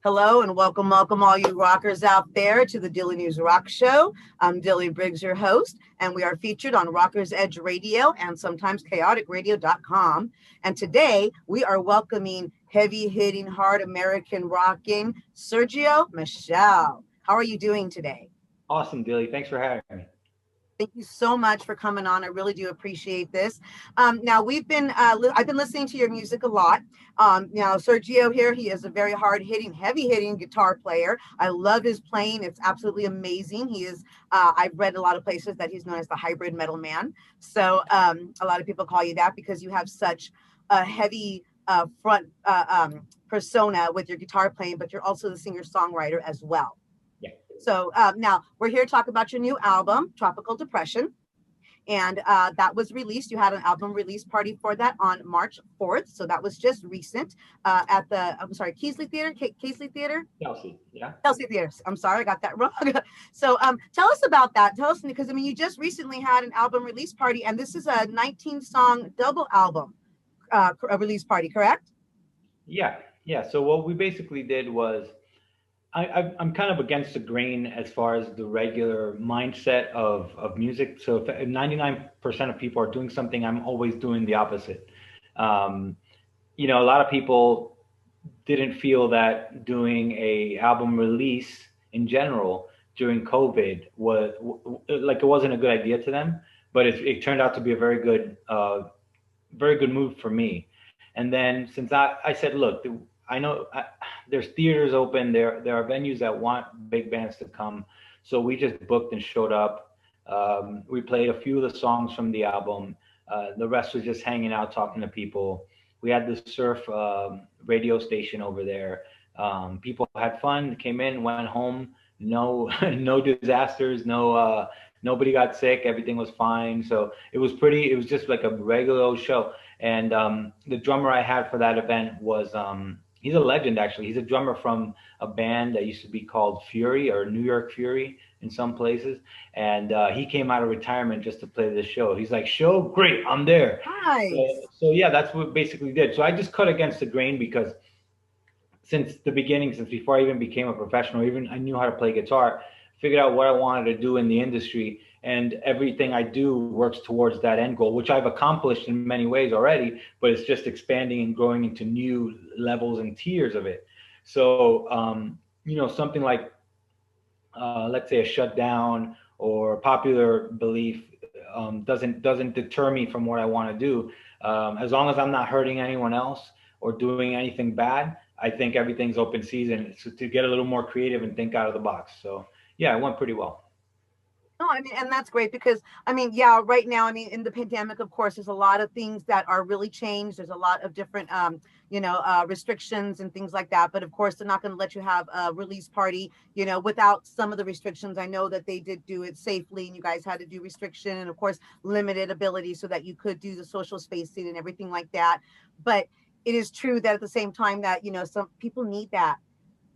Hello and welcome all you rockers out there to the Dilly News Rock Show. I'm Dilly Briggs, your host, and we are featured on Rockers Edge Radio and sometimes chaoticradio.com. And today we are welcoming heavy-hitting, hard American rocking Sergio Michel. How are you doing today? Awesome, Dilly. Thanks for having me. Thank you so much for coming on. I really do appreciate this. Now I've been listening to your music a lot. Now Sergio here, he is a very hard hitting, heavy hitting guitar player. I love his playing. It's absolutely amazing. He is, I've read a lot of places that he's known as the hybrid metal man. So a lot of people call you that because you have such a heavy front persona with your guitar playing, but you're also the singer songwriter as well. So now we're here to talk about your new album, Tropical Depression. And that was released. You had an album release party for that on March 4th. So that was just recent at the, Keasley Theater? Keasley Theater? Kelsey, yeah. Kelsey Theater. I'm sorry, I got that wrong. So tell us about that. Tell us, because I mean, you just recently had an album release party, and this is a 19-song double album release party, correct? Yeah. So what we basically did was, I'm kind of against the grain as far as the regular mindset of music. So if 99% of people are doing something, I'm always doing the opposite. A lot of people didn't feel that doing a album release in general during COVID was like it wasn't a good idea to them, but it turned out to be a very good move for me. And then since I said, look, I know there's theaters open. There are venues that want big bands to come. So we just booked and showed up. We played a few of the songs from the album. The rest was just hanging out, talking to people. We had the surf radio station over there. People had fun, came in, went home. No, no disasters. No, nobody got sick. Everything was fine. So it was just like a regular old show. And the drummer I had for that event was, he's a legend, actually. He's a drummer from a band that used to be called Fury, or New York Fury in some places. And he came out of retirement just to play this show. He's like, show? Great, I'm there. Nice. So yeah, that's what we basically did. So I just cut against the grain because since the beginning, since before I even became a professional, even I knew how to play guitar, figured out what I wanted to do in the industry. And everything I do works towards that end goal, which I've accomplished in many ways already, but it's just expanding and growing into new levels and tiers of it. So, something like, let's say a shutdown or popular belief doesn't deter me from what I want to do. As long as I'm not hurting anyone else or doing anything bad, I think everything's open season to get a little more creative and think out of the box. So yeah, it went pretty well. No, I mean, and that's great because, I mean, yeah, right now, I mean, in the pandemic, of course, there's a lot of things that are really changed. There's a lot of different, restrictions and things like that. But of course, they're not going to let you have a release party, without some of the restrictions. I know that they did do it safely and you guys had to do restriction and, of course, limited ability so that you could do the social spacing and everything like that. But it is true that at the same time that, some people need that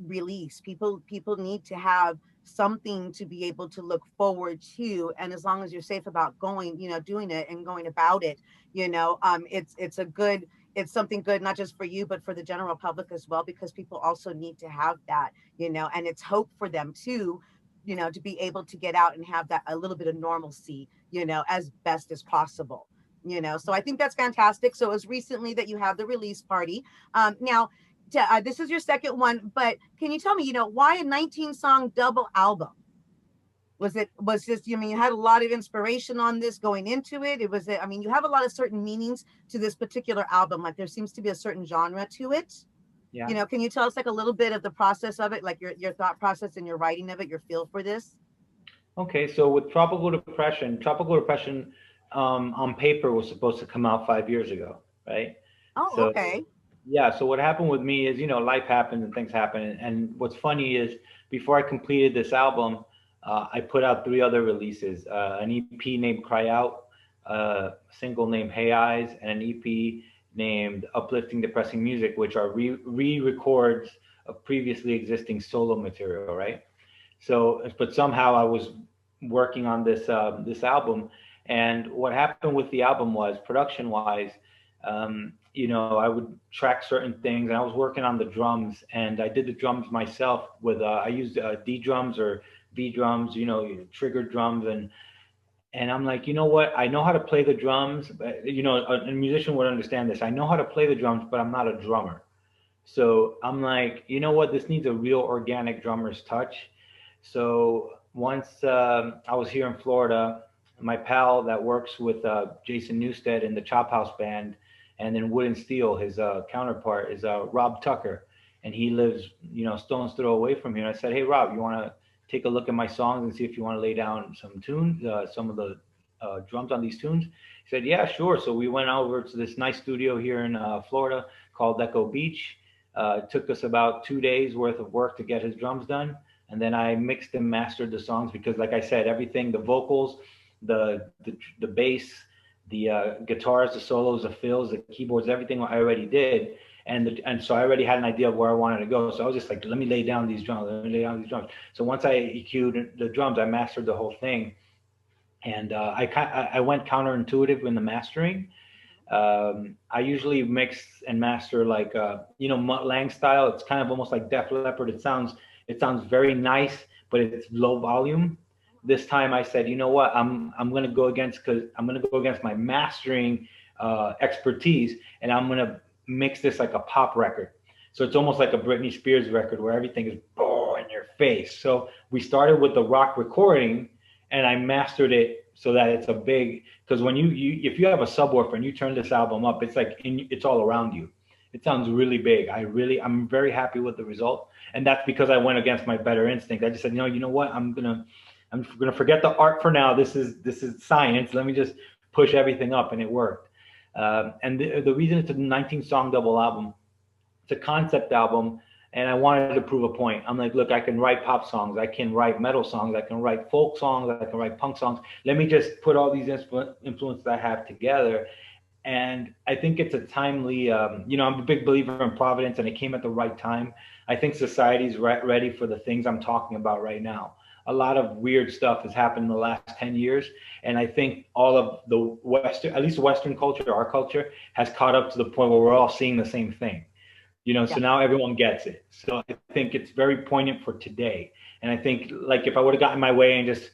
release. People need to have something to be able to look forward to, and as long as you're safe about going, doing it and going about it, it's something good, not just for you but for the general public as well, because people also need to have that, and it's hope for them too, to be able to get out and have that a little bit of normalcy, as best as possible. So I think that's fantastic. So it was recently that you have the release party. Now this is your second one, but can you tell me, why a 19-song double album? Was just, you had a lot of inspiration on this going into it. You have a lot of certain meanings to this particular album. Like there seems to be a certain genre to it. Yeah. Can you tell us like a little bit of the process of it, like your thought process and your writing of it, your feel for this? Okay, so with Tropical Depression on paper was supposed to come out 5 years ago, right? Oh, so, okay. Yeah, so what happened with me is, life happens and things happen. And what's funny is before I completed this album, I put out 3 other releases, an EP named Cry Out, a single named Hey Eyes, and an EP named Uplifting Depressing Music, which are re-records of previously existing solo material, right? So, but somehow I was working on this album. And what happened with the album was, production-wise, I would track certain things, and I was working on the drums, and I did the drums myself with I used D drums or V drums, triggered drums, and I'm like, you know what? I know how to play the drums, but a musician would understand this. I know how to play the drums, but I'm not a drummer. So I'm like, you know what? This needs a real organic drummer's touch. So once I was here in Florida, my pal that works with Jason Newstead in the Chop House band, and then Wood and Steel, his counterpart is Rob Tucker, and he lives, stone's throw away from here. And I said, hey Rob, you want to take a look at my songs and see if you want to lay down some tunes, some of the drums on these tunes? He said, yeah, sure. So we went over to this nice studio here in Florida called Echo Beach. It took us about 2 days worth of work to get his drums done, and then I mixed and mastered the songs because, like I said, everything, the vocals, the bass, the guitars, the solos, the fills, the keyboards, everything I already did, and so I already had an idea of where I wanted to go. So I was just like, let me lay down these drums, let me lay down these drums. So once I EQ'd the drums, I mastered the whole thing, and I went counterintuitive in the mastering. I usually mix and master like Mutt Lang style. It's kind of almost like Def Leppard. It sounds very nice, but it's low volume. This time I said, you know what? I'm gonna go against because I'm gonna go against my mastering expertise, and I'm gonna mix this like a pop record. So it's almost like a Britney Spears record where everything is in your face. So we started with the rock recording, and I mastered it so that it's a big, because when you if you have a subwoofer and you turn this album up, it's like it's all around you. It sounds really big. I'm very happy with the result, and that's because I went against my better instinct. I just said, you know what, I'm gonna forget the art for now. This is science. Let me just push everything up, and it worked. And the reason it's a 19 song double album, it's a concept album, and I wanted to prove a point. I'm like, look, I can write pop songs, I can write metal songs, I can write folk songs, I can write punk songs. Let me just put all these influences I have together. And I think it's a timely, I'm a big believer in Providence, and it came at the right time. I think society's ready for the things I'm talking about right now. A lot of weird stuff has happened in the last 10 years. And I think all of the Western, at least Western culture, our culture, has caught up to the point where we're all seeing the same thing. So Yeah. now everyone gets it. So I think it's very poignant for today. And I think, like, if I would have gotten my way and just,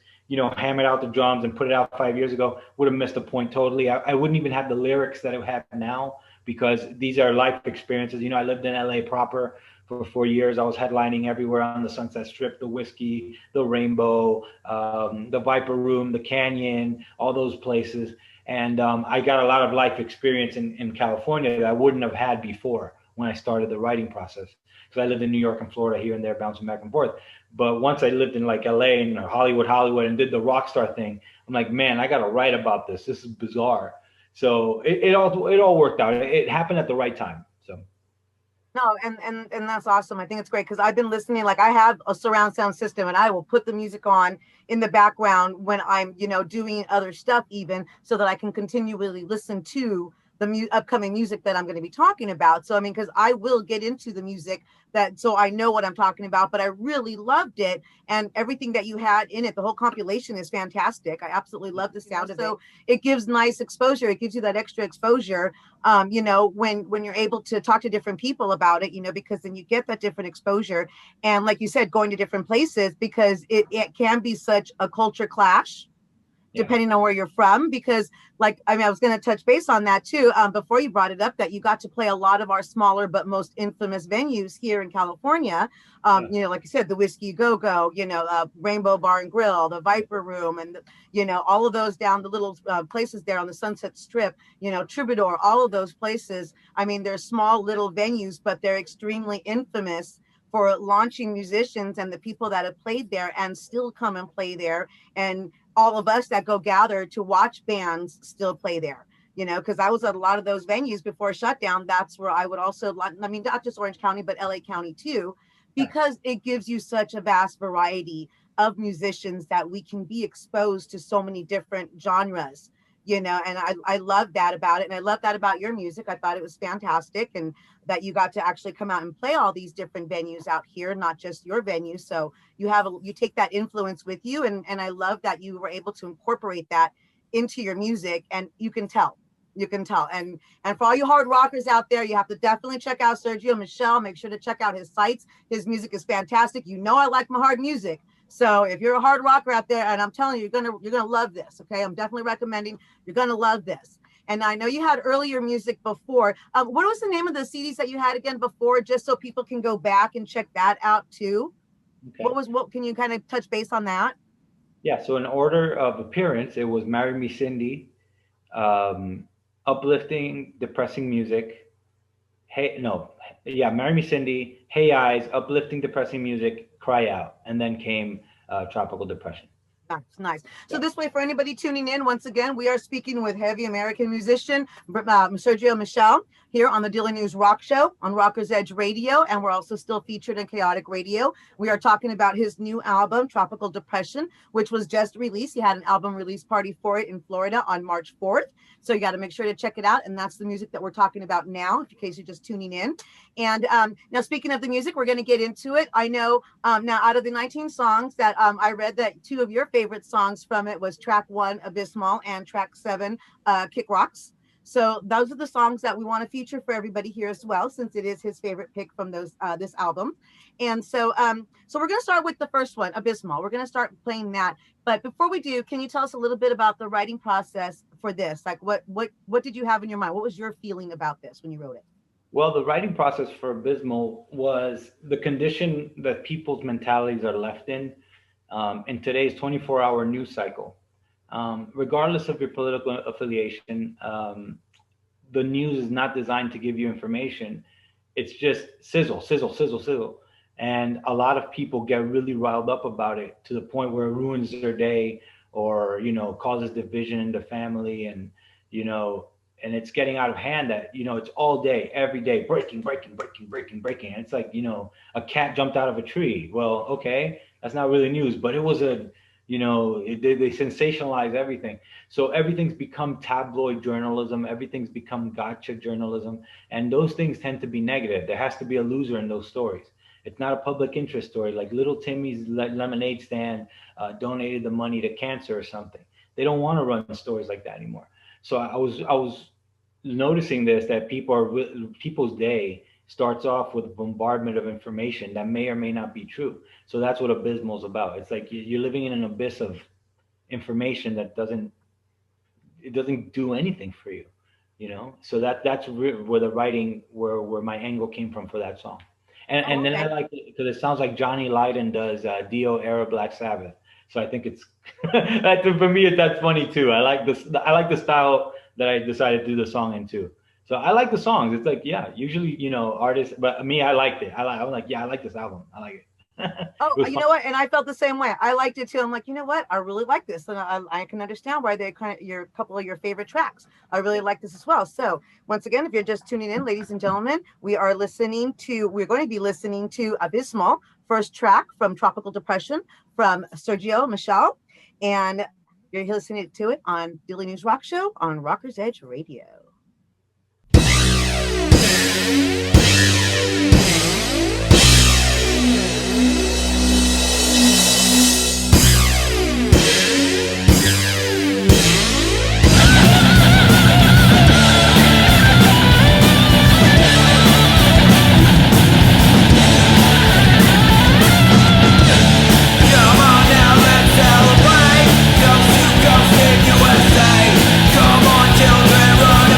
hammered out the drums and put it out 5 years ago, would have missed the point totally. I wouldn't even have the lyrics that I have now, because these are life experiences. I lived in LA proper for 4 years. I was headlining everywhere on the Sunset Strip, the Whiskey, the Rainbow, the Viper Room, the Canyon, all those places. And I got a lot of life experience in California that I wouldn't have had before when I started the writing process, because I lived in New York and Florida here and there, bouncing back and forth. But once I lived in like LA and Hollywood, and did the rock star thing, I'm like, man, I got to write about this. This is bizarre. So it all worked out. It happened at the right time. So No, and that's awesome. I think it's great because I've been listening. Like I have a surround sound system, and I will put the music on in the background when I'm, doing other stuff, even so that I can continually listen to the upcoming music that I'm going to be talking about. So I mean, because I will get into the music that, so I know what I'm talking about. But I really loved it, and everything that you had in it. The whole compilation is fantastic. I absolutely love the sound of it. So it gives nice exposure. It gives you that extra exposure, when you're able to talk to different people about it, because then you get that different exposure. And like you said, going to different places, because it can be such a culture clash yeah, depending on where you're from. Because I was going to touch base on that too, before you brought it up, that you got to play a lot of our smaller but most infamous venues here in California. yeah, Like you said, the Whiskey Go Go, Rainbow Bar and Grill, the Viper Room, and all of those down the little places there on the Sunset Strip, Troubadour, all of those places. I mean, they're small little venues, but they're extremely infamous for launching musicians and the people that have played there and still come and play there. And all of us that go gather to watch bands still play there, because I was at a lot of those venues before shutdown. That's where I would also, I mean, not just Orange County, but LA County too, yeah, because it gives you such a vast variety of musicians that we can be exposed to so many different genres, and I love that about it. And I love that about your music. I thought it was fantastic. And that you got to actually come out and play all these different venues out here, not just your venue. So you take that influence with you. And I love that you were able to incorporate that into your music, and you can tell. You can tell. And for all you hard rockers out there, you have to definitely check out Sergio Michel. Make sure to check out his sites. His music is fantastic. You know I like my hard music. So if you're a hard rocker out there, and I'm telling you, you're gonna love this. Okay, I'm definitely recommending. You're gonna love this. And I know you had earlier music before. What was the name of the CDs that you had again before, just so people can go back and check that out too? Okay. What can you kind of touch base on that? Yeah. So in order of appearance, it was "Marry Me, Cindy," um, uplifting, depressing music. Hey, no, yeah, "Marry Me, Cindy," "Hey Eyes," uplifting, depressing music, "Cry Out," and then came "Tropical Depression." That's nice. So Yeah. this way, for anybody tuning in, once again, we are speaking with heavy American musician Sergio Michel here on the Daily News Rock Show on Rockers Edge Radio, and we're also still featured in Chaotic Radio. We are talking about his new album, Tropical Depression, which was just released. He had an album release party for it in Florida on March 4th. So you got to make sure to check it out. And that's the music that we're talking about now, in case you're just tuning in. And now, speaking of the music, we're going to get into it. I know now, out of the 19 songs that I read, that two of your favorite songs from it was track 1, Abysmal, and track 7, Kick Rocks. So those are the songs that we want to feature for everybody here as well, since it is his favorite pick from those this album. And so we're going to start with the first one, Abysmal. We're going to start playing that. But before we do, can you tell us a little bit about the writing process for this? Like, what did you have in your mind? What was your feeling about this when you wrote it? Well, the writing process for Abysmal was the condition that people's mentalities are left in today's 24-hour news cycle. Regardless of your political affiliation, the news is not designed to give you information. It's just sizzle, sizzle, sizzle, sizzle. And a lot of people get really riled up about it to the point where it ruins their day, or, causes division in the family, and it's getting out of hand that, it's all day, every day, breaking, breaking, breaking, breaking, breaking. And it's like, a cat jumped out of a tree. Well, okay, that's not really news, but it was they sensationalize everything. So everything's become tabloid journalism. Everything's become gotcha journalism. And those things tend to be negative. There has to be a loser in those stories. It's not a public interest story like Little Timmy's lemonade stand donated the money to cancer or something. They don't want to run stories like that anymore. So I was noticing this, that people's day starts off with a bombardment of information that may or may not be true. So that's what Abysmal is about. It's like you're living in an abyss of information that doesn't do anything for you. So that's where the writing, where my angle came from for that song. and Oh, and then I okay. like it because it sounds like Johnny Lydon does Dio era Black Sabbath. So I think it's that, for me that's funny too. I like this. I like the style that I decided to do the song in too. So I like the songs. It's like, yeah, usually artists, but me, I liked it. I'm like, yeah, I like this album. I like it. Oh, It was you fun. know what? And I felt the same way. I liked it too. I'm like, you know what? I really like this, and I can understand why they kind of your couple of your favorite tracks. I really like this as well. So once again, if you're just tuning in, ladies and gentlemen, we're going to be listening to Abysmal, first track from Tropical Depression from Sergio Michel, and you're listening to it on Daily News Rock Show on Rockers Edge Radio. Come on now, let's celebrate. Coast to coast in USA. Come on, children, run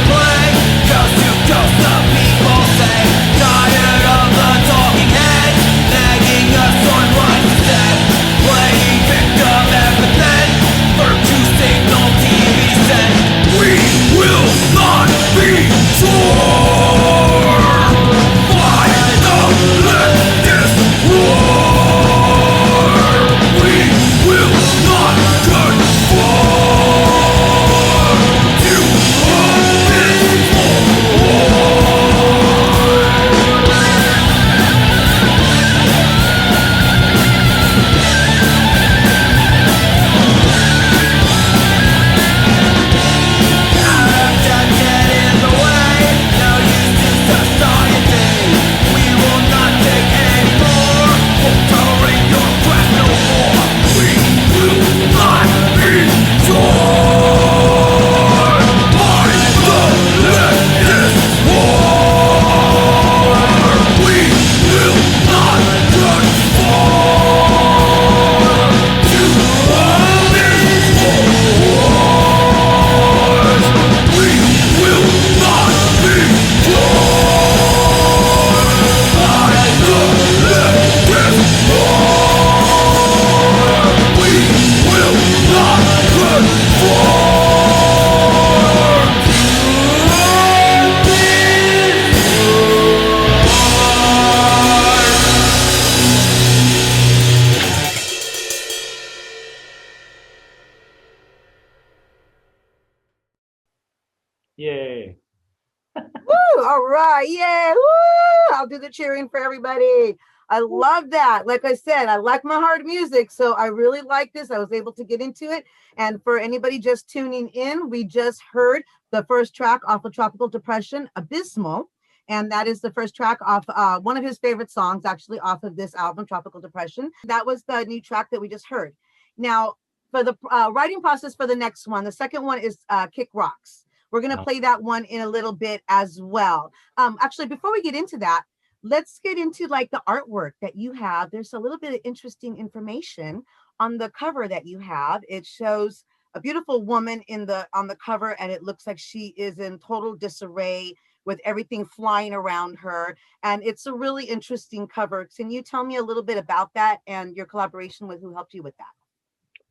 All right. Yeah. Woo! I'll do the cheering for everybody. I love that. Like I said, I like my hard music. So I really like this. I was able to get into it. And for anybody just tuning in, we just heard the first track off of Tropical Depression, Abysmal. And that is the first track off one of his favorite songs, actually, off of this album, Tropical Depression. That was the new track that we just heard. Now, for the writing process for the next one, the second one is Kick Rocks. We're going to play that one in a little bit as well. Actually, before we get into that, let's get into like the artwork that you have. There's a little bit of interesting information on the cover that you have. It shows a beautiful woman in the on the cover, and it looks like she is in total disarray with everything flying around her. And it's a really interesting cover. Can you tell me a little bit about that and your collaboration with who helped you with that?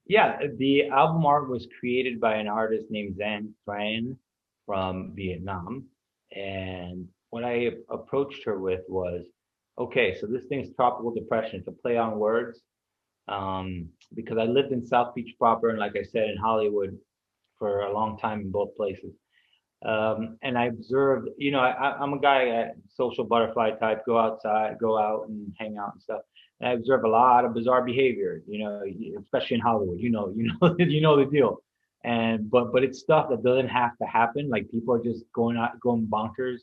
Yeah, the album art was created by an artist named Zan Tran from Vietnam. And what I approached her with was, okay, so this thing's tropical depression. It's a play on words. Because I lived in South Beach proper, and like I said, in Hollywood for a long time in both places. And I observed, I'm a guy, social butterfly type, go outside, go out and hang out and stuff. And I observe a lot of bizarre behavior, especially in Hollywood. You know the deal. And but it's stuff that doesn't have to happen. Like people are just going bonkers,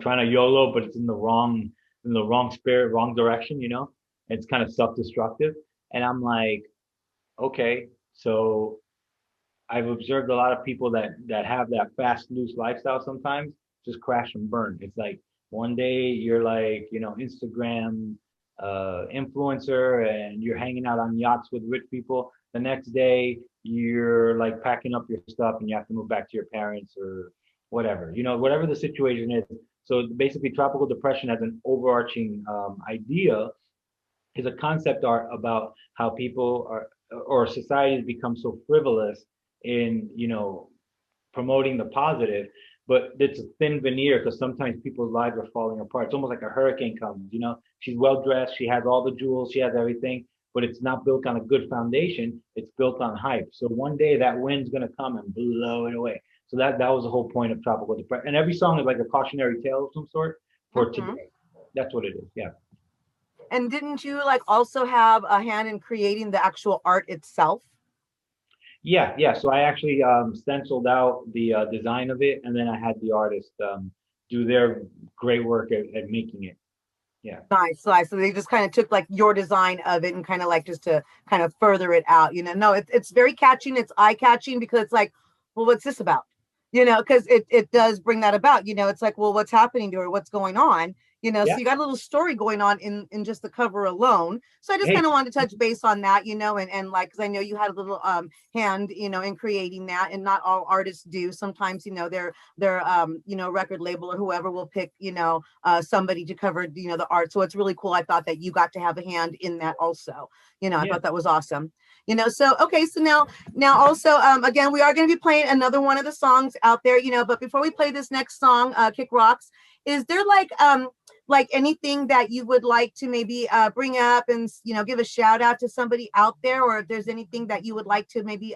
trying to YOLO, but it's in the wrong spirit, wrong direction. It's kind of self-destructive. And I'm like, okay, so I've observed a lot of people that have that fast, loose lifestyle sometimes just crash and burn. It's like one day you're like, Instagram influencer and you're hanging out on yachts with rich people. The next day you're like packing up your stuff and you have to move back to your parents or whatever, whatever the situation is. So basically, tropical depression as an overarching idea is a concept art about how people are or societies become so frivolous in promoting the positive, but it's a thin veneer because sometimes people's lives are falling apart. It's almost like a hurricane comes. She's well dressed, she has all the jewels, she has everything, but it's not built on a good foundation. It's built on hype. So one day that wind's gonna come and blow it away. So that was the whole point of tropical depression. And every song is like a cautionary tale of some sort for today. That's what it is. Yeah. And didn't you like also have a hand in creating the actual art itself? Yeah, yeah. So I actually stenciled out the design of it, and then I had the artist do their great work at making it. Yeah. Nice, nice. So they just kind of took like your design of it and kind of like just to kind of further it out. No, it's very catching. It's eye catching because it's like, well, what's this about? Because it does bring that about. It's like, well, what's happening to her? What's going on? So Yeah. you got a little story going on in just the cover alone. So I just Hey. kind of wanted to touch base on that, and like, because I know you had a little hand, in creating that, and not all artists do. Sometimes, their record label or whoever will pick, somebody to cover, the art. So it's really cool. I thought that you got to have a hand in that also. I Yeah. thought that was awesome. So okay, so now also again we are going to be playing another one of the songs out there, but before we play this next song, Kick Rocks, is there like anything that you would like to maybe bring up and give a shout out to somebody out there, or if there's anything that you would like to maybe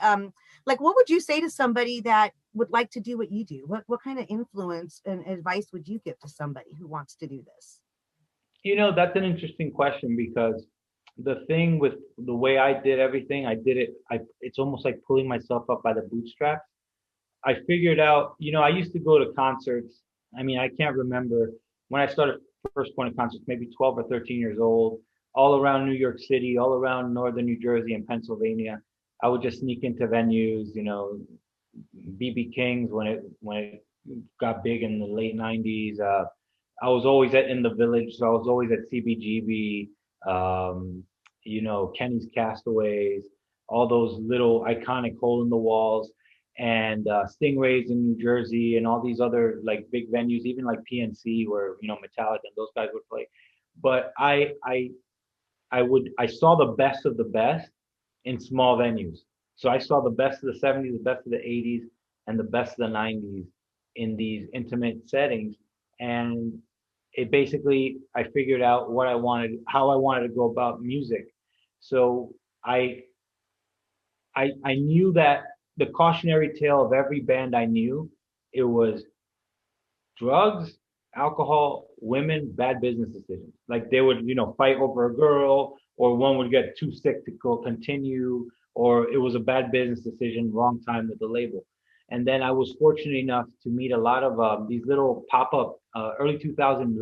like what would you say to somebody that would like to do what you do? What kind of influence and advice would you give to somebody who wants to do this? That's an interesting question because the thing with the way I did everything, I did it. It's almost like pulling myself up by the bootstraps. I figured out, I used to go to concerts. I mean, I can't remember when I started first going to concerts, maybe 12 or 13 years old, all around New York City, all around northern New Jersey and Pennsylvania. I would just sneak into venues, BB King's when it got big in the late 90s. I was always in the Village, so I was always at CBGB, Kenny's Castaways, all those little iconic hole in the walls, and Stingrays in New Jersey, and all these other like big venues, even like PNC, where Metallica and those guys would play. But I saw the best of the best in small venues. So I saw the best of the 70s, the best of the 80s, and the best of the 90s in these intimate settings. And it basically, I figured out what I wanted, how I wanted to go about music. So I knew that the cautionary tale of every band I knew, it was drugs, alcohol, women, bad business decisions. Like they would, fight over a girl, or one would get too sick to go continue, or it was a bad business decision, wrong time with the label. And then I was fortunate enough to meet a lot of these little pop-up early 2000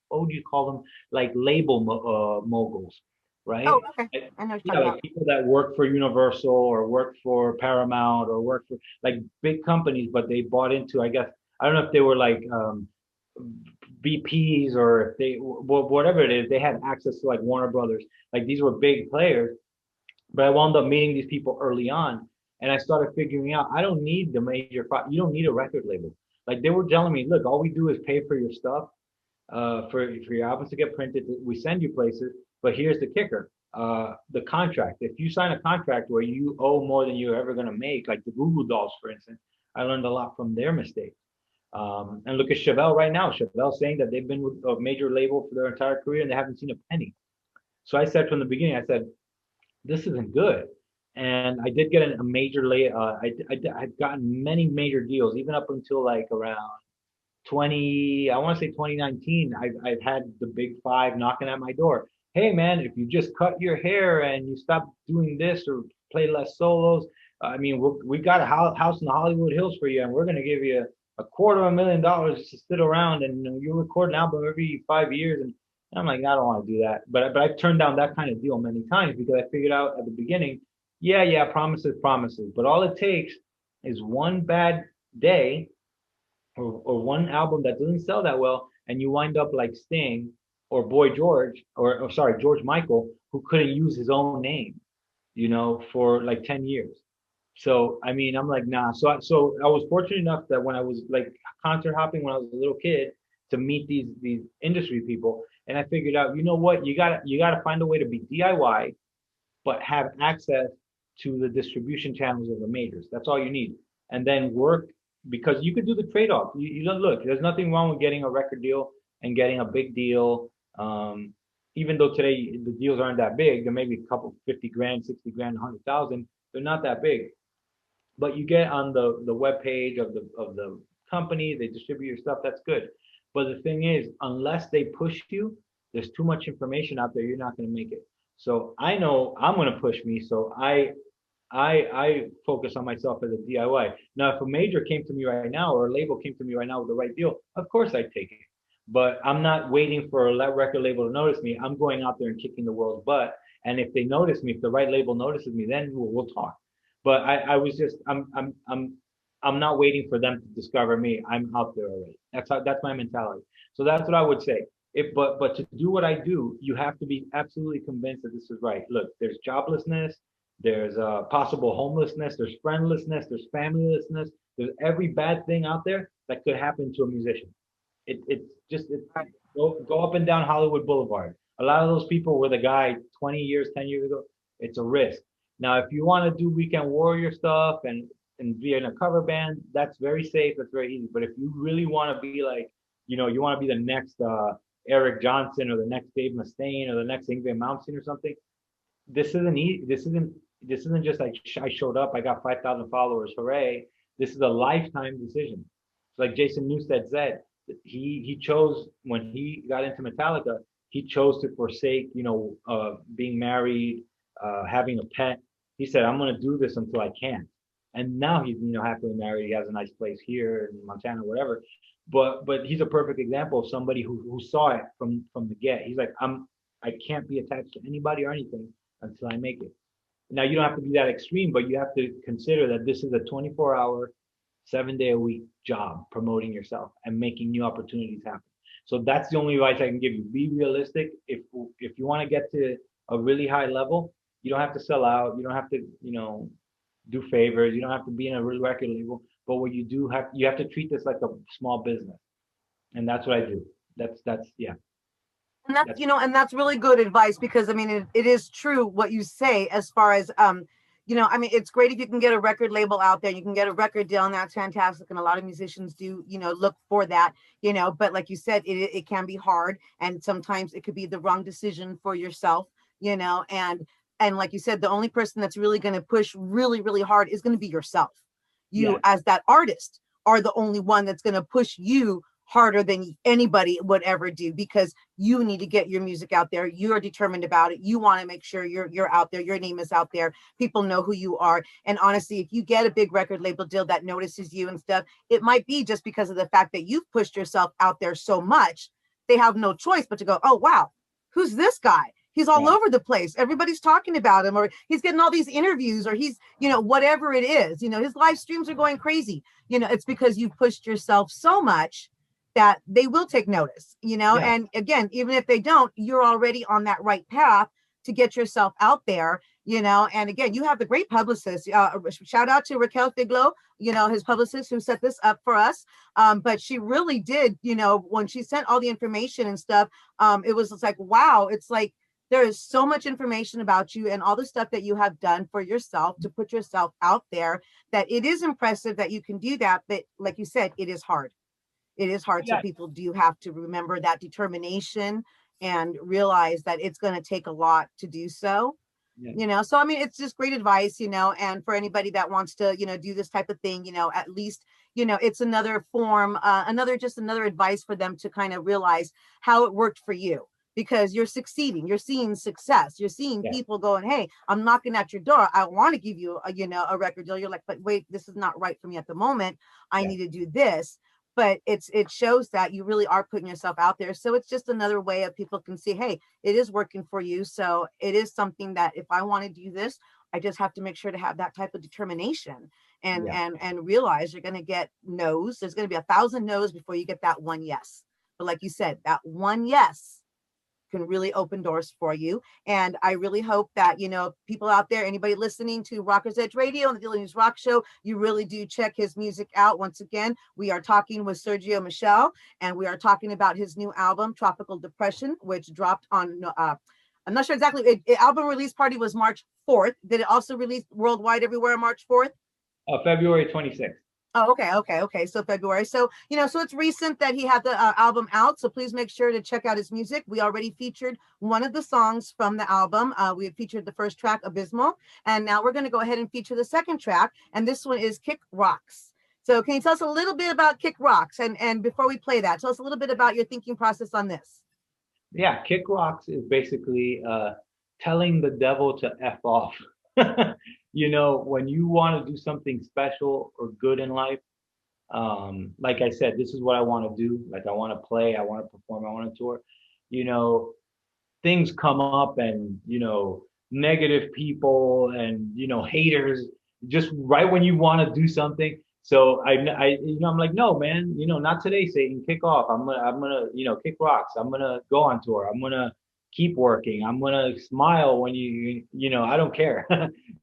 what would you call them? Like label moguls, Oh, right? okay. Like, I know what you're yeah, talking like about. people that work for Universal or work for Paramount or work for like big companies, but they bought into, I guess, I don't know if they were like VPs or if they, whatever it is, they had access to like Warner Brothers. Like these were big players, but I wound up meeting these people early on, and I started figuring out I don't need the you don't need a record label. Like they were telling me, look, all we do is pay for your stuff, for your albums to get printed. We send you places, but here's the kicker: the contract. If you sign a contract where you owe more than you're ever gonna make, like the Google Dolls, for instance, I learned a lot from their mistakes. And look at Chevelle right now. Chevelle saying that they've been with a major label for their entire career and they haven't seen a penny. So I said from the beginning, I said, this isn't good. And I did get a major I'd gotten many major deals, even up until like around I want to say 2019. I've had the big five knocking at my door. Hey man, if you just cut your hair and you stop doing this or play less solos, I mean, we got a house in the Hollywood Hills for you, and we're gonna give you $250,000 to sit around and you record an album every 5 years. And I'm like, I don't want to do that. But I've turned down that kind of deal many times because I figured out at the beginning, yeah, promises, promises. But all it takes is one bad day or one album that doesn't sell that well, and you wind up like Sting or Boy George, or sorry, George Michael, who couldn't use his own name, for like 10 years. So I mean, I'm like, nah. So I was fortunate enough that when I was like concert hopping when I was a little kid to meet these industry people, and I figured out, you know what, you gotta find a way to be DIY, but have access to the distribution channels of the majors. That's all you need. And then work because you could do the trade-off. You don't look. There's nothing wrong with getting a record deal and getting a big deal. Even though today the deals aren't that big, they're maybe a couple 50 grand, 60 grand, 100,000. They're not that big, but you get on the web page of the company, they distribute your stuff. That's good. But the thing is, unless they push you, there's too much information out there. You're not going to make it. So I know I'm going to push me. So I focus on myself as a DIY. Now, if a major came to me right now or a label came to me right now with the right deal, of course I'd take it. But I'm not waiting for a record label to notice me. I'm going out there and kicking the world's butt. And if they notice me, if the right label notices me, then we'll talk. But I was just I'm not waiting for them to discover me. I'm out there already. That's my mentality. So that's what I would say. But to do what I do, you have to be absolutely convinced that this is right. Look, there's joblessness, there's possible homelessness, there's friendlessness, there's familylessness, there's every bad thing out there that could happen to a musician. It's just go up and down Hollywood Boulevard. A lot of those people were the guy 20 years, 10 years ago. It's a risk. Now, if you want to do Weekend Warrior stuff and be in a cover band, that's very safe. That's very easy. But if you really want to be like, you want to be the next Eric Johnson or the next Dave Mustaine or the next Ingrid Malmsteen or something, this isn't easy. This isn't just like I showed up, I got 5,000 followers, hooray. This is a lifetime decision. Like Jason Newsted said, he chose when he got into Metallica, he chose to forsake, being married, having a pet. He said, I'm gonna do this until I can. And now he's, happily married. He has a nice place here in Montana, whatever. But he's a perfect example of somebody who saw it from the get. He's like, I can't be attached to anybody or anything until I make it. Now you don't have to be that extreme, but you have to consider that this is a 24-hour, 7-day a week job promoting yourself and making new opportunities happen. So that's the only advice I can give you. Be realistic. If you want to get to a really high level, you don't have to sell out. You don't have to, do favors. You don't have to be in a real record label. But what you have to treat this like a small business. And that's what I do. That's yeah. And and that's really good advice because I mean it is true what you say as far as I mean it's great if you can get a record label out there, you can get a record deal, and that's fantastic. And a lot of musicians do, look for that, but like you said, it can be hard, and sometimes it could be the wrong decision for yourself, and like you said, the only person that's really going to push really, really hard is going to be yourself. You Yeah. as that artist are the only one that's going to push you harder than anybody would ever do, because you need to get your music out there. You are determined about it. You want to make sure you're out there. Your name is out there. People know who you are. And honestly, if you get a big record label deal that notices you and stuff, it might be just because of the fact that you've pushed yourself out there so much. They have no choice but to go, oh wow, who's this guy? He's all Yeah. over the place. Everybody's talking about him, or he's getting all these interviews, or he's, whatever it is, his live streams are going crazy. It's because you've pushed yourself so much that they will take notice, Yeah. and again, even if they don't, you're already on that right path to get yourself out there, and again, you have the great publicist. Shout out to Raquel Figlo, his publicist, who set this up for us. But she really did, when she sent all the information and stuff, it was like, wow, it's like, there is so much information about you and all the stuff that you have done for yourself to put yourself out there, that it is impressive that you can do that. But like you said, it is hard. It is hard. So Yeah. people do have to remember that determination and realize that it's going to take a lot to do so. Yeah. So I mean, it's just great advice, and for anybody that wants to, do this type of thing, at least, it's another form, another advice for them to kind of realize how it worked for you, because you're succeeding, you're seeing success, you're seeing Yeah. people going, hey, I'm knocking at your door, I want to give you a record deal. You're like, but wait, this is not right for me at the moment. I Yeah. need to do this. But it shows that you really are putting yourself out there. So it's just another way of people can see, hey, it is working for you. So it is something that if I want to do this, I just have to make sure to have that type of determination, and Yeah. and realize you're going to get no's. There's going to be 1,000 no's before you get that one yes. But like you said, that one yes can really open doors for you. And I really hope that, people out there, anybody listening to Rockers Edge Radio and the Daily News Rock Show, you really do check his music out. Once again, we are talking with Sergio Michel, and we are talking about his new album, Tropical Depression, which dropped on, I'm not sure exactly, album release party was March 4th. Did it also release worldwide everywhere on March 4th? February 26th. Oh, okay. So February. So, so it's recent that he had the album out. So please make sure to check out his music. We already featured one of the songs from the album. We had featured the first track, Abysmal. And now we're going to go ahead and feature the second track. And this one is Kick Rocks. So can you tell us a little bit about Kick Rocks? And before we play that, tell us a little bit about your thinking process on this. Yeah. Kick Rocks is basically telling the devil to F off. When you want to do something special or good in life, like I said, this is what I want to do. Like I want to play, I want to perform, I want to tour. You know, things come up, and negative people and haters just right when you want to do something. So I'm like, no, man, not today, Satan. Kick off. I'm gonna kick rocks. I'm gonna go on tour. I'm gonna keep working. I'm gonna smile when I don't care.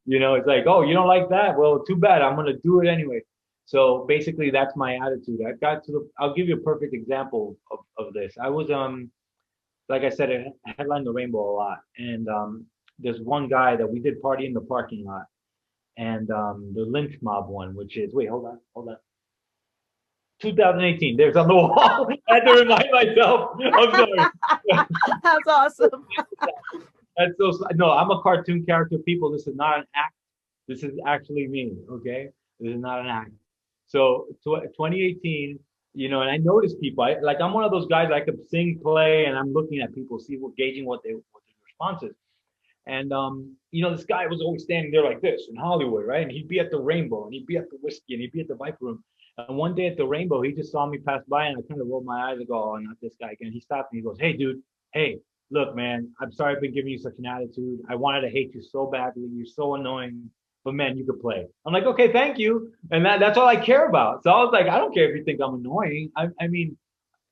It's like, oh, you don't like that? Well, too bad. I'm gonna do it anyway. So basically, that's my attitude. I'll give you a perfect example of this. I was like I said, I headlined the Rainbow a lot, and there's one guy that we did party in the parking lot, and the lynch mob one, which is, wait, hold on, 2018. There's on the wall. I had to remind myself. I'm sorry. That's awesome. That's so. No, I'm a cartoon character. People, this is not an act. This is actually me. Okay, this is not an act. So 2018, and I notice people. I'm one of those guys. I could sing, play, and I'm looking at people, gauging what their response is. And this guy was always standing there like this in Hollywood, right? And he'd be at the Rainbow, and he'd be at the Whiskey, and he'd be at the Viper Room. And one day at the Rainbow, he just saw me pass by, and I kind of rolled my eyes and go, "Oh, not this guy again." He stopped me. He goes, "Hey, dude. Hey, look, man. I'm sorry I've been giving you such an attitude. I wanted to hate you so badly. You're so annoying. But man, you could play." I'm like, "Okay, thank you." And that's all I care about. So I was like, I don't care if you think I'm annoying. I mean,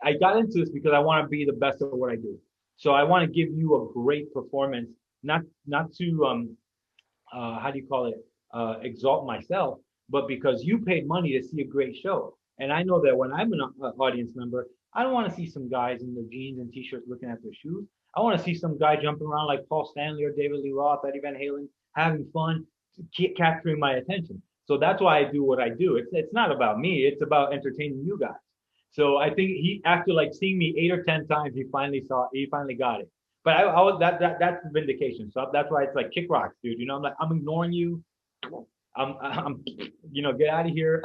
I got into this because I want to be the best at what I do. So I want to give you a great performance, not to how do you call it, exalt myself, but because you paid money to see a great show. And I know that when I'm an audience member, I don't want to see some guys in their jeans and t-shirts looking at their shoes. I want to see some guy jumping around like Paul Stanley or David Lee Roth, Eddie Van Halen, having fun, capturing my attention. So that's why I do what I do. It's not about me. It's about entertaining you guys. So I think after like seeing me 8 or 10 times, he finally got it. But I was that's vindication. So that's why it's like kick rocks, dude. I'm like, I'm ignoring you. I'm get out of here.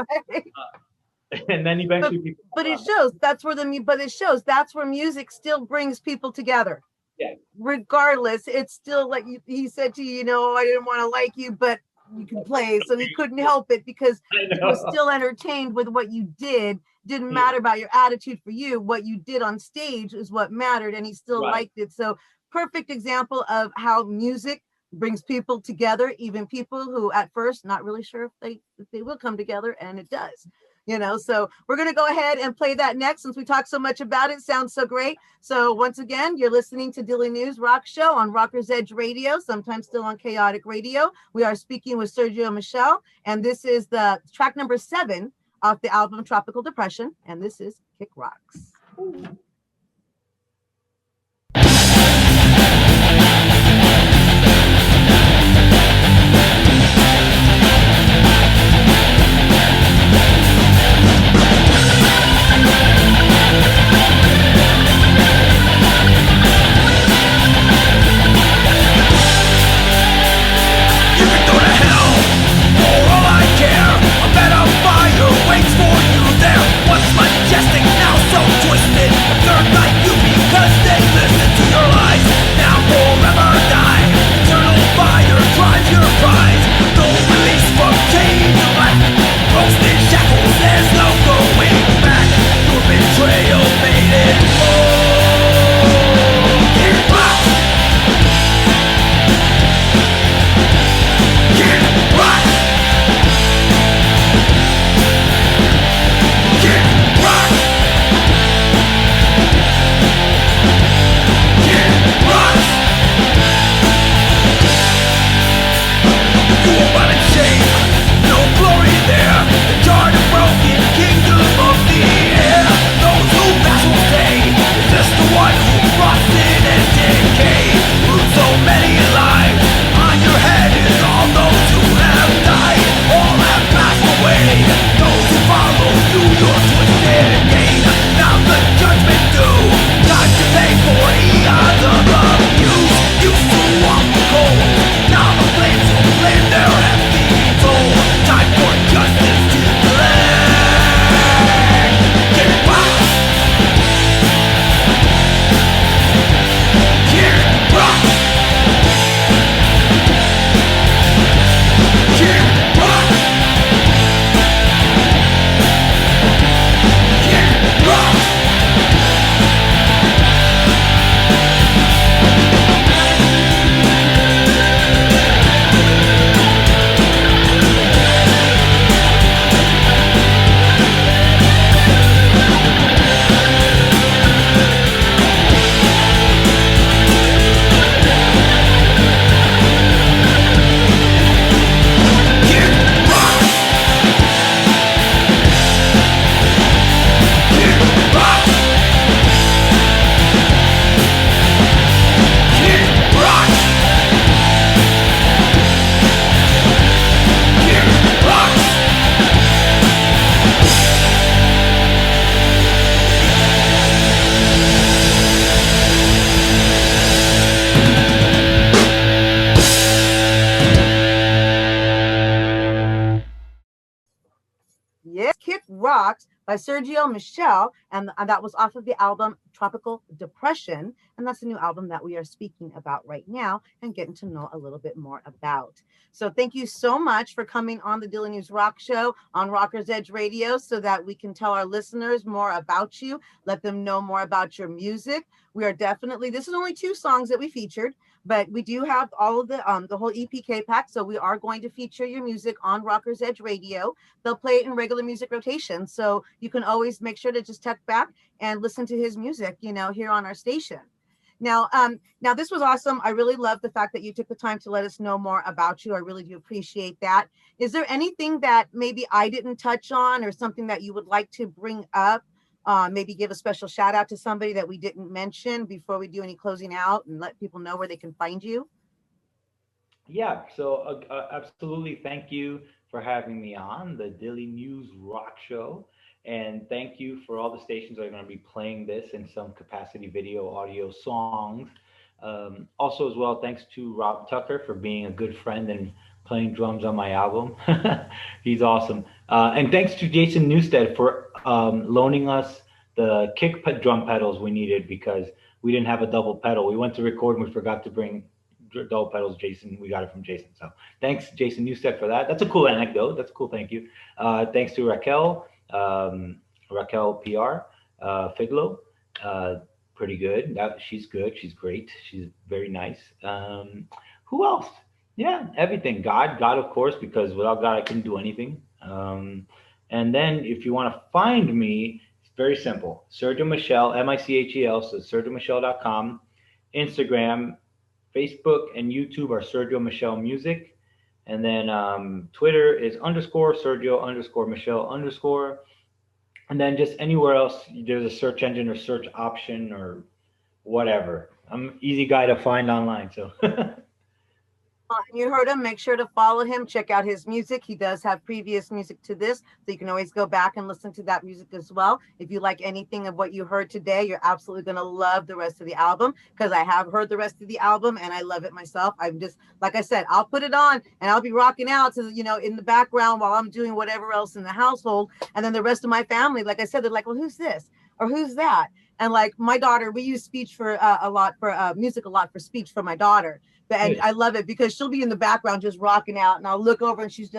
And then but eventually people but it found shows that's where but it shows that's where music still brings people together. yeah, Regardless, it's still like he said to you, you know, I didn't want to like you, but you can play. So he couldn't help it because I he was know. still entertained with what you did. Didn't matter about your attitude for you. What you did on stage is what mattered, and he still Right. liked it. So perfect example of how music brings people together, even people who at first not really sure if they will come together, and it does. You know, so we're going to go ahead and play that next since we talked so much about it. Sounds so great. So once again, you're listening to Dilly News Rock Show on Rockers Edge Radio, sometimes still on Chaotic Radio. We are speaking with Sergio Michel, and this is the track number 7 off the album Tropical Depression, and this is Kick Rocks. You can go to hell, for all I care. A better fire waits for you there. Once majestic, now so twisted. Third like you because they listen to your lies. Now forever die. Eternal fire drives your prize. No release from chains of black. Ropes in shackles, there's no going back. Your betrayal made it home. Kick rocks. Kick rocks. Kick rocks. Kick rocks. You will run in shame, no glory there. The guard of broken kingdom of the air. Those who pass will stay. Is this the one who brought sin and decay? Ruined so many lives. On your head is all those who have died. All have passed away. Those who follow you, your twisted gain. Now the judgment due. Time to pay for eons of abuse. Used to walk the cold. Now the flames will flame their empty soul. Time for justice to collect. Kick rocks. Kick rocks. Kick rocks. Kick rocks. Kick rocks. Kick rocks. Kick rocks. Kick rocks. Yes, Kick Rocks by Sergio Michel, and that was off of the album Tropical Depression, and that's the new album that we are speaking about right now and getting to know a little bit more about. So thank you so much for coming on the Dylan News Rock Show on Rockers Edge Radio so that we can tell our listeners more about you, let them know more about your music. We are definitely, this is only 2 songs that we featured, but we do have all of the whole EPK pack, so we are going to feature your music on Rockers Edge Radio. They'll play it in regular music rotation, so you can always make sure to just tuck back and listen to his music, you know, here on our station. Now this was awesome. I really love the fact that you took the time to let us know more about you. I really do appreciate that. Is there anything that maybe I didn't touch on or something that you would like to bring up? Maybe give a special shout out to somebody that we didn't mention before we do any closing out and let people know where they can find you? Yeah, so absolutely. Thank you for having me on the Daily News Rock Show. And thank you for all the stations that are going to be playing this in some capacity, video, audio, songs. Also, as well, thanks to Rob Tucker for being a good friend and playing drums on my album. He's awesome. And thanks to Jason Newstead for loaning us the drum pedals we needed because we didn't have a double pedal. We went to record and we forgot to bring double pedals. Jason, we got it from Jason. So thanks, Jason Newstead, for that. That's a cool anecdote. That's a cool. Thank you. Thanks to Raquel, Raquel PR, Figlo. Uh, Pretty good. She's good. She's great. She's very nice. Who else? Yeah, everything. God, of course, because without God, I couldn't do anything. And then if you want to find me, it's very simple. Sergio Michel, Michel, so sergiomichel.com. Instagram, Facebook, and YouTube are Sergio Michel Music. And then Twitter is _Sergio_Michel_. And then just anywhere else, there's a search engine or search option or whatever. I'm an easy guy to find online. So You heard him. Make sure to follow him. Check out his music. He does have previous music to this, so you can always go back and listen to that music as well. If you like anything of what you heard today, you're absolutely going to love the rest of the album, because I have heard the rest of the album and I love it myself. I'm just, like I said, I'll put it on and I'll be rocking out to, in the background while I'm doing whatever else in the household. And then the rest of my family, like I said, they're like, well, who's this? Or who's that? And like my daughter, we use speech for a lot for music, a lot for speech for my daughter. And I love it because she'll be in the background just rocking out, and I'll look over and she's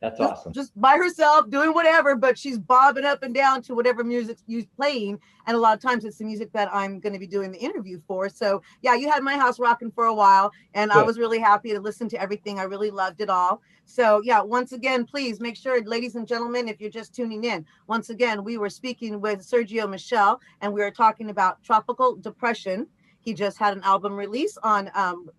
that's awesome. Just by herself doing whatever, but she's bobbing up and down to whatever music's playing. And a lot of times it's the music that I'm going to be doing the interview for. So yeah, you had my house rocking for a while, and I was really happy to listen to everything. I really loved it all. So yeah, once again, please make sure, ladies and gentlemen, if you're just tuning in, once again, we were speaking with Sergio Michel, and we were talking about tropical depression. He just had an album release on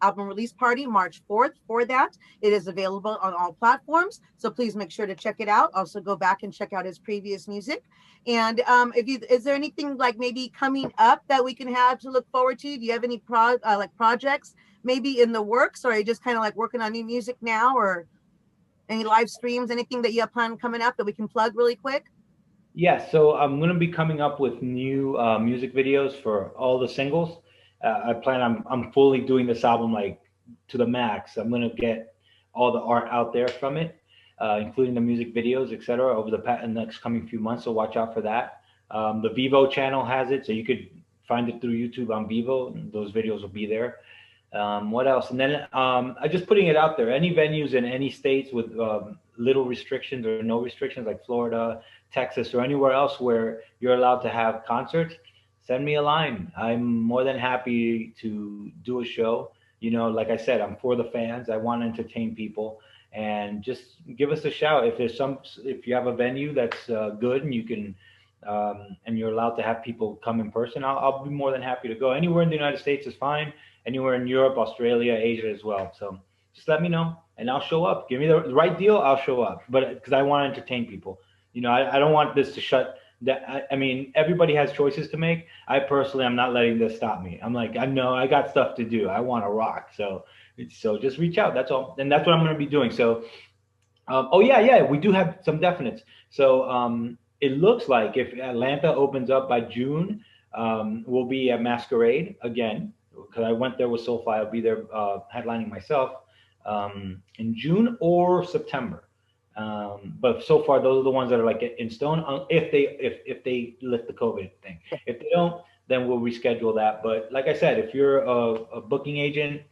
album release party March 4th. For that, it is available on all platforms, so please make sure to check it out. Also go back and check out his previous music. And is there anything like maybe coming up that we can have to look forward to? Do you have any projects maybe in the works, or are you just kind of like working on new music now, or any live streams, anything that you have planned coming up that we can plug really quick? Yeah, so I'm going to be coming up with new music videos for all the singles. I'm fully doing this album like to the max. I'm going to get all the art out there from it, including the music videos, etc. over the next coming few months. So watch out for that. The Vivo channel has it, so you could find it through YouTube on Vivo. Those videos will be there. What else? And then I'm just putting it out there. Any venues in any states with little restrictions or no restrictions, like Florida, Texas, or anywhere else where you're allowed to have concerts, send me a line. I'm more than happy to do a show. Like I said, I'm for the fans. I want to entertain people, and just give us a shout if you have a venue that's good and you can, and you're allowed to have people come in person. I'll be more than happy to go. Anywhere in the United States is fine. Anywhere in Europe, Australia, Asia as well. So just let me know and I'll show up. Give me the right deal, I'll show up. But because I want to entertain people, I don't want this to shut. I mean, everybody has choices to make. I personally, I'm not letting this stop me. I'm like, I know I got stuff to do. I want to rock. So just reach out. That's all. And that's what I'm going to be doing. So, we do have some definites. So it looks like if Atlanta opens up by June, we'll be at Masquerade again, because I went there with Soulfly. I'll be there headlining myself in June or September. But so far, those are the ones that are like in stone. If they lift the COVID thing, if they don't, then we'll reschedule that. But like I said, if you're a booking agent,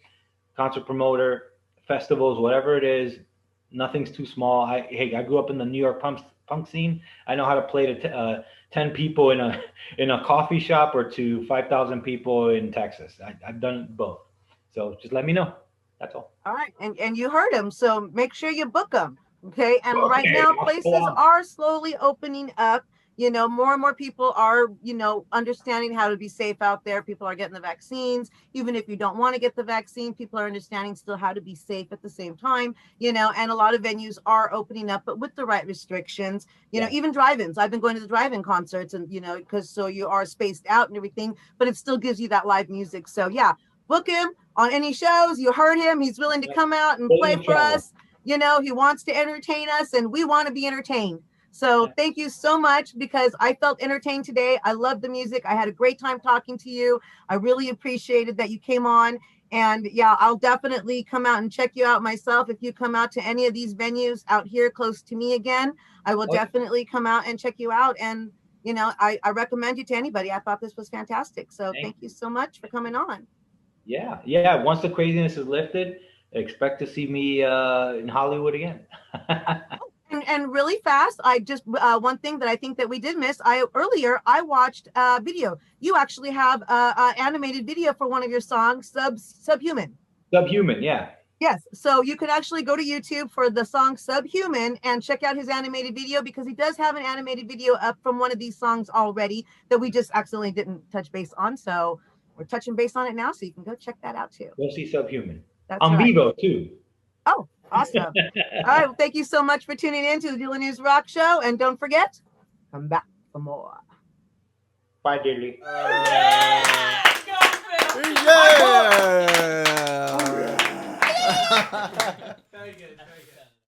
concert promoter, festivals, whatever it is, nothing's too small. I grew up in the New York punk scene. I know how to play to 10 people in a coffee shop or to 5,000 people in Texas. I've done both. So just let me know. That's all. All right, and you heard him. So make sure you book them. Okay. And right now places are slowly opening up. More and more people are, understanding how to be safe out there. People are getting the vaccines. Even if you don't want to get the vaccine, people are understanding still how to be safe at the same time, and a lot of venues are opening up, but with the right restrictions, even drive-ins. I've been going to the drive-in concerts and, because so you are spaced out and everything, but it still gives you that live music. So yeah, book him on any shows. You heard him. He's willing to come out and play for us. He wants to entertain us and we want to be entertained. So thank you so much, because I felt entertained today. I love the music. I had a great time talking to you. I really appreciated that you came on. And yeah, I'll definitely come out and check you out myself. If you come out to any of these venues out here close to me again, I will definitely come out and check you out. And, I recommend you to anybody. I thought this was fantastic. So Thank thank you you. so much for coming on. Yeah, yeah. Once the craziness is lifted, expect to see me in Hollywood again. And really fast, I just one thing that I think that we did miss. I watched video. You actually have animated video for one of your songs, Subhuman. Subhuman, yeah. Yes, so you can actually go to YouTube for the song Subhuman and check out his animated video, because he does have an animated video up from one of these songs already that we just accidentally didn't touch base on. So we're touching base on it now, so you can go check that out too. Go see Subhuman. That's On right. Vivo too. Oh, awesome. All right, well, thank you so much for tuning in to the Dula News Rock Show, and don't forget, come back for more. Bye, Diddley. Yeah.